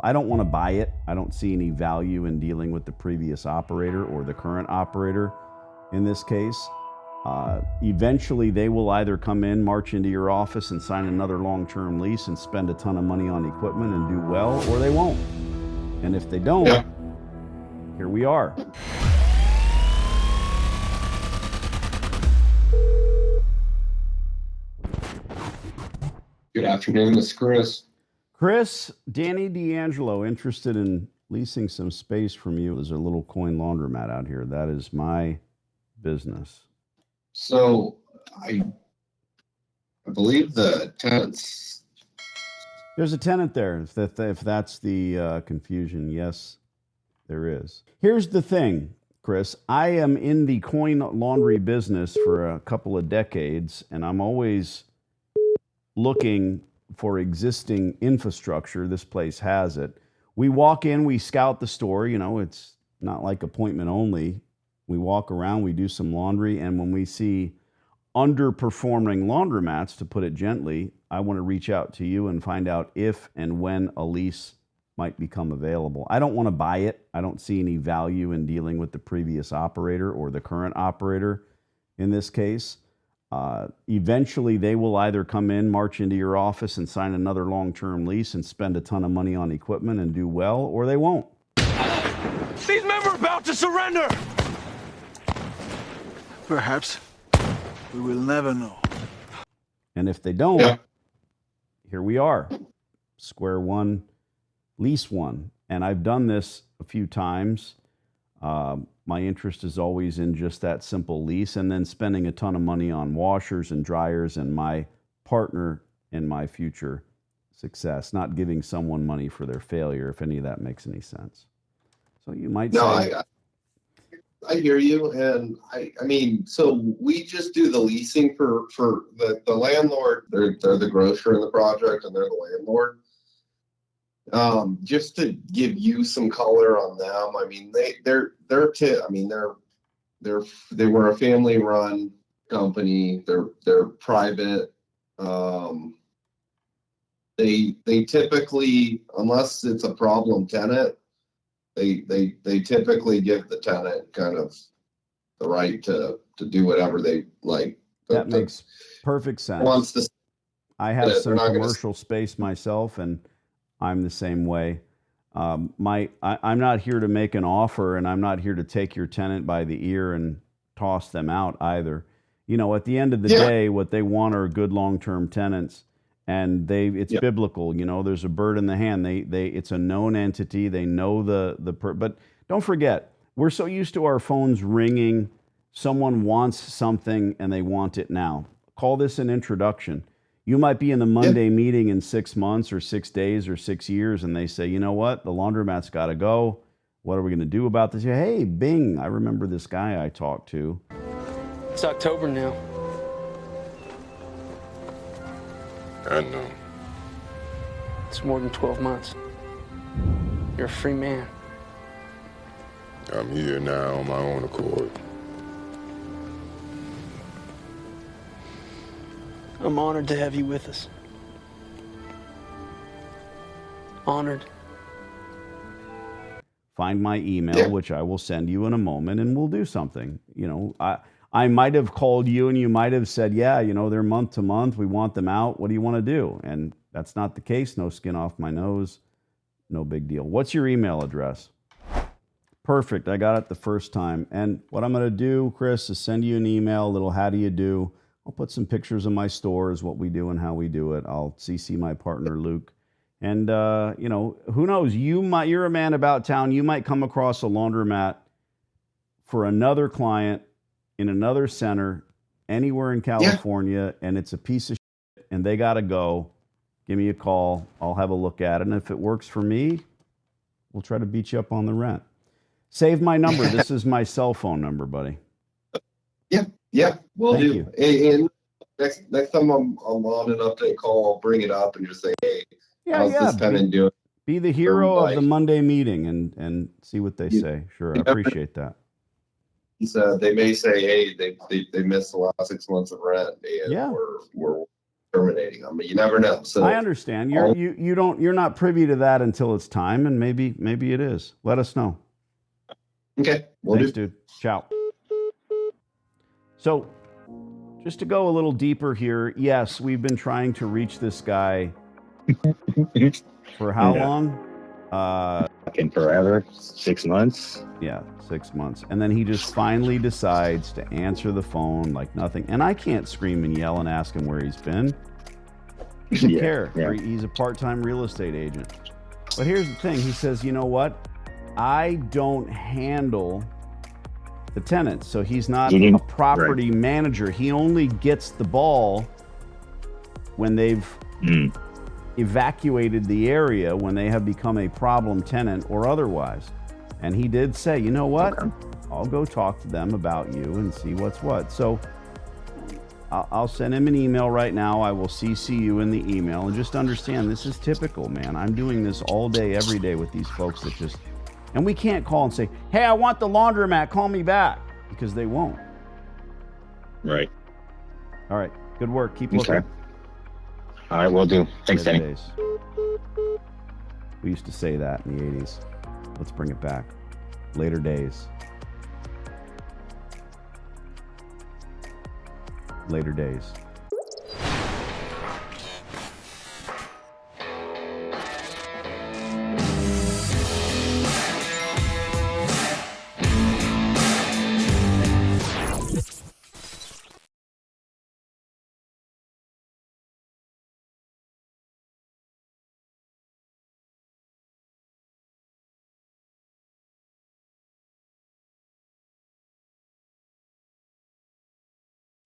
I don't want to buy it. I don't see any value in dealing with the previous operator or the current operator in this case. Eventually, they will either come in, march into your office, and sign another long-term lease and spend a ton of money on equipment and do well, or they won't. And if they don't, Yeah. here we are. Good afternoon, this is Chris. Chris, Danny D'Angelo, interested in leasing some space from you. There's a little coin laundromat out here. That is my business. So I believe the tenants. There's a tenant there. If that's the confusion, yes, there is. Here's the thing, Chris. I am in the coin laundry business for a couple of decades, and I'm always looking for existing infrastructure. This place has it. We walk in, we scout the store. You know, it's not like appointment only. We walk around, we do some laundry, and when we see underperforming laundromats, to put it gently, I want to reach out to you and find out if and when a lease might become available. I don't want to buy it. I don't see any value in dealing with the previous operator or the current operator in this case. Eventually, they will either come in, march into your office, and sign another long-term lease and spend a ton of money on equipment and do well, or they won't. These men are about to surrender! Perhaps. We will never know. And if they don't, here we are. Square one, lease one. And I've done this a few times. My interest is always in just that simple lease and then spending a ton of money on washers and dryers and my partner in my future success, not giving someone money for their failure, if any of that makes any sense. So you might say... I hear you. And I mean, so we just do the leasing for the landlord. They're the grocer in the project and they're the landlord. Just to give you some color on them, I mean, they were a family run company. They're private. They typically, unless it's a problem tenant, they typically give the tenant kind of the right to do whatever they like. That makes perfect sense. Wants to, I have some commercial space myself, and I'm the same way. I'm not here to make an offer, and I'm not here to take your tenant by the ear and toss them out either. You know, at the end of the day, what they want are good long-term tenants, and it's biblical. You know, there's a bird in the hand. It's a known entity. They know but don't forget, we're so used to our phones ringing. Someone wants something and they want it now. Call this an introduction. You might be in the Monday meeting in 6 months or 6 days or 6 years, and they say, you know what, the laundromat's got to go. What are we going to do about this? Hey, bing, I remember this guy I talked to. It's October now. I know. It's more than 12 months. You're a free man. I'm here now on my own accord. I'm honored to have you with us. Honored. Find my email, which I will send you in a moment, and we'll do something. You know, I might have called you and you might have said, yeah, you know, they're month to month. We want them out. What do you want to do? And that's not the case. No skin off my nose. No big deal. What's your email address? Perfect. I got it the first time. And what I'm going to do, Chris, is send you an email, a little how do you do. I'll put some pictures of my stores, what we do and how we do it. I'll CC my partner, Luke. And, you know, who knows? You're a man about town. You might come across a laundromat for another client in another center anywhere in California, and it's a piece of shit, and they got to go. Give me a call. I'll have a look at it. And if it works for me, we'll try to beat you up on the rent. Save my number. This is my cell phone number, buddy. Yeah, will Thank do. you. And next time I'm on an update call, I'll bring it up and just say, hey, how's this tenant doing? Be the hero of the Monday meeting and see what they say. Sure, I appreciate that. He said they may say, hey, they missed the last 6 months of rent, and we're terminating them, but you never know. So I understand. You're not privy to that until it's time, and maybe it is. Let us know. okay, Thanks, dude. Ciao. So, just to go a little deeper here, yes, we've been trying to reach this guy for how long? Fucking forever. 6 months. Yeah, 6 months. And then he just finally decides to answer the phone like nothing. And I can't scream and yell and ask him where he's been. He doesn't care. Yeah. He's a part-time real estate agent. But here's the thing. He says, you know what? I don't handle the tenants. So he's not a property manager. He only gets the ball when they've evacuated the area, when they have become a problem tenant or otherwise. And he did say, you know what? Okay. I'll go talk to them about you and see what's what. So I'll send him an email right now. I will CC you in the email, and just understand this is typical, man. I'm doing this all day, every day with these folks that just, and we can't call and say, hey, I want the laundromat, call me back, because they won't. Right. All right. Good work. Keep looking. Okay. All right, will do. Thanks, Danny. Days. We used to say that in the 80s. Let's bring it back. Later days. Later days.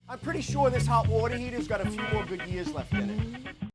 I'm pretty sure this hot water heater's got a few more good years left in it.